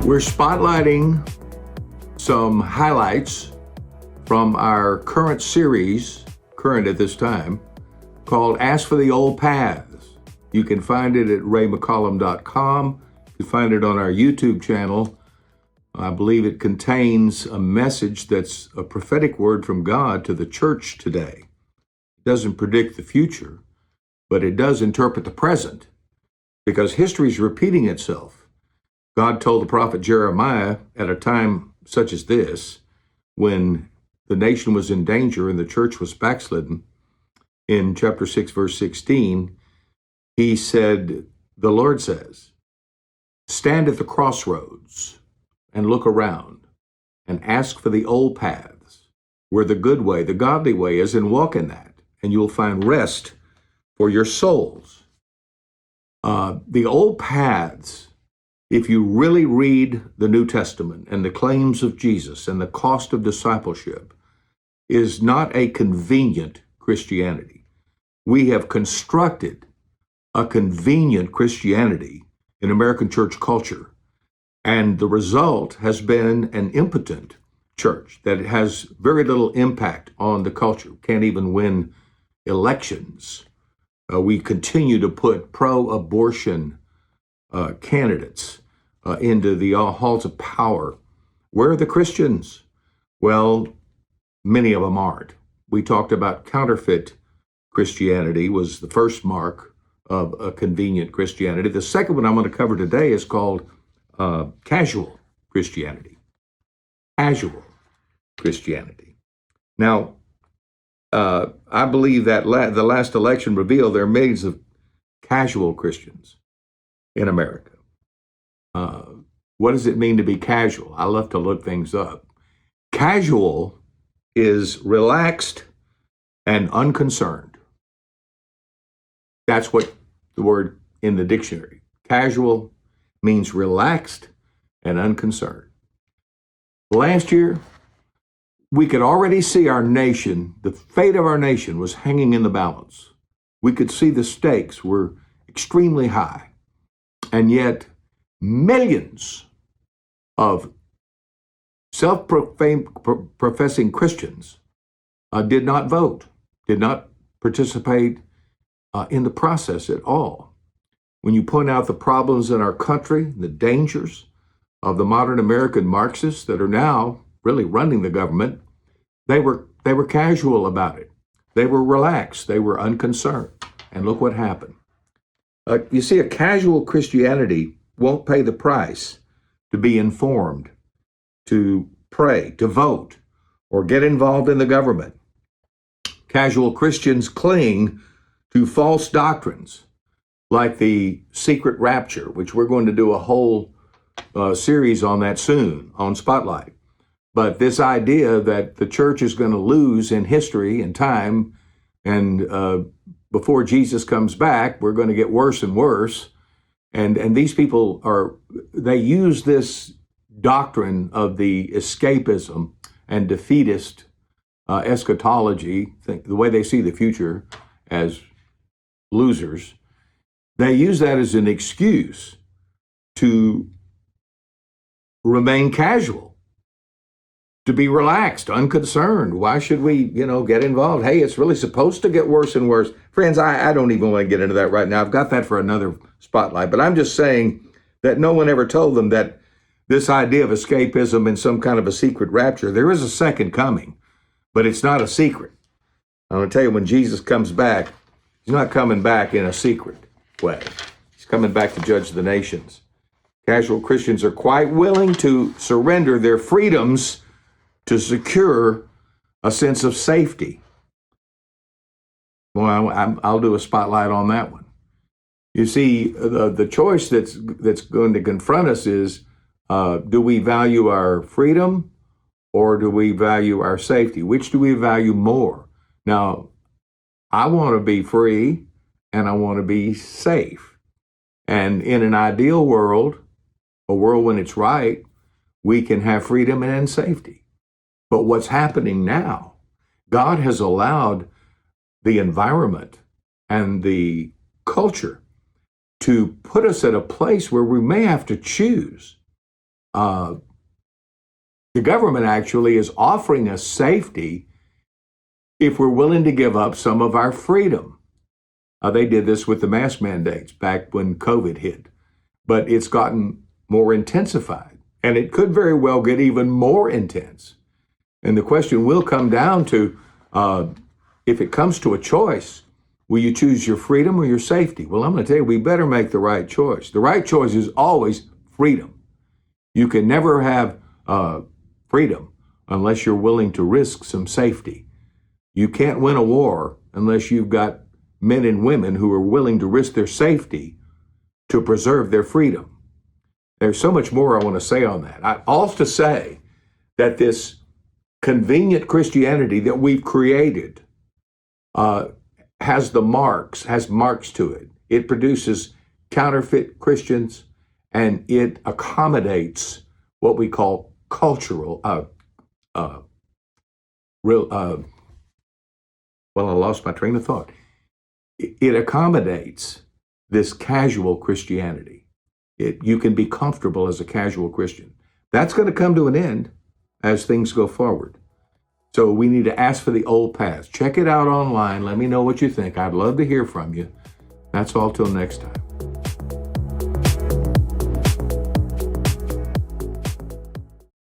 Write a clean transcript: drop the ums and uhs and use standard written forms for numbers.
We're spotlighting some highlights from our current series, current at this time, called Ask for the Old Paths. You can find it at raymccollum.com. You can find it on our YouTube channel. I believe it contains a message that's a prophetic word from God to the church today. It doesn't predict the future, but it does interpret the present, because history is repeating itself. God told the prophet Jeremiah at a time such as this, when the nation was in danger and the church was backslidden, in chapter 6, verse 16, he said, the Lord says, stand at the crossroads and look around and ask for the old paths, where the good way, the godly way is, and walk in that, and you'll find rest for your souls. The old paths, if you really read the New Testament and the claims of Jesus and the cost of discipleship, is not a convenient Christianity. We have constructed a convenient Christianity in American church culture, and the result has been an impotent church that has very little impact on the culture, can't even win elections. We continue to put pro-abortion candidates into the halls of power. Where are the Christians? Well, many of them aren't. We talked about counterfeit Christianity was the first mark of a convenient Christianity. The second one I'm going to cover today is called casual Christianity. Casual Christianity. Now, I believe that the last election revealed there are millions of casual Christians in America. What does it mean to be casual? I love to look things up. Casual is relaxed and unconcerned. That's what the word in the dictionary. Casual means relaxed and unconcerned. Last year, we could already see our nation, the fate of our nation was hanging in the balance. We could see the stakes were extremely high. And yet, millions of self-professing Christians did not vote, did not participate in the process at all. When you point out the problems in our country, the dangers of the modern American Marxists that are now really running the government, they were casual about it. They were relaxed. They were unconcerned. And look what happened. You see, a casual Christianity won't pay the price to be informed, to pray, to vote, or get involved in the government. Casual Christians cling to false doctrines like the secret rapture, which we're going to do a whole series on that soon on Spotlight. But this idea that the church is going to lose in history and time, and before Jesus comes back, we're going to get worse and worse. And these people they use this doctrine of the escapism and defeatist eschatology, the way they see the future as losers. They use that as an excuse to remain casual, to be relaxed, unconcerned. Why should we, get involved? Hey, it's really supposed to get worse and worse. Friends, I don't even want to get into that right now. I've got that for another spotlight, but I'm just saying that no one ever told them that this idea of escapism and some kind of a secret rapture, there is a second coming, but it's not a secret. I'm going to tell you, when Jesus comes back, he's not coming back in a secret way. He's coming back to judge the nations. Casual Christians are quite willing to surrender their freedoms to secure a sense of safety. Well, I'll do a spotlight on that one. You see, the choice that's going to confront us is, do we value our freedom or do we value our safety? Which do we value more? Now, I want to be free and I want to be safe. And in an ideal world, a world when it's right, we can have freedom and safety. But what's happening now, God has allowed the environment and the culture to put us at a place where we may have to choose The government actually is offering us safety if we're willing to give up some of our freedom. They did this with the mask mandates back when COVID hit, but it's gotten more intensified, and it could very well get even more intense. And the question will come down to, if it comes to a choice, will you choose your freedom or your safety? Well, I'm going to tell you, we better make the right choice. The right choice is always freedom. You can never have freedom unless you're willing to risk some safety. You can't win a war unless you've got men and women who are willing to risk their safety to preserve their freedom. There's so much more I want to say on that. I also say that this convenient Christianity that we've created has marks to it. It produces counterfeit Christians, and it accommodates what we call cultural, I lost my train of thought. It accommodates this casual Christianity. You can be comfortable as a casual Christian. That's going to come to an end as things go forward. So we need to ask for the old paths. Check it out online. Let me know what you think. I'd love to hear from you. That's all till next time.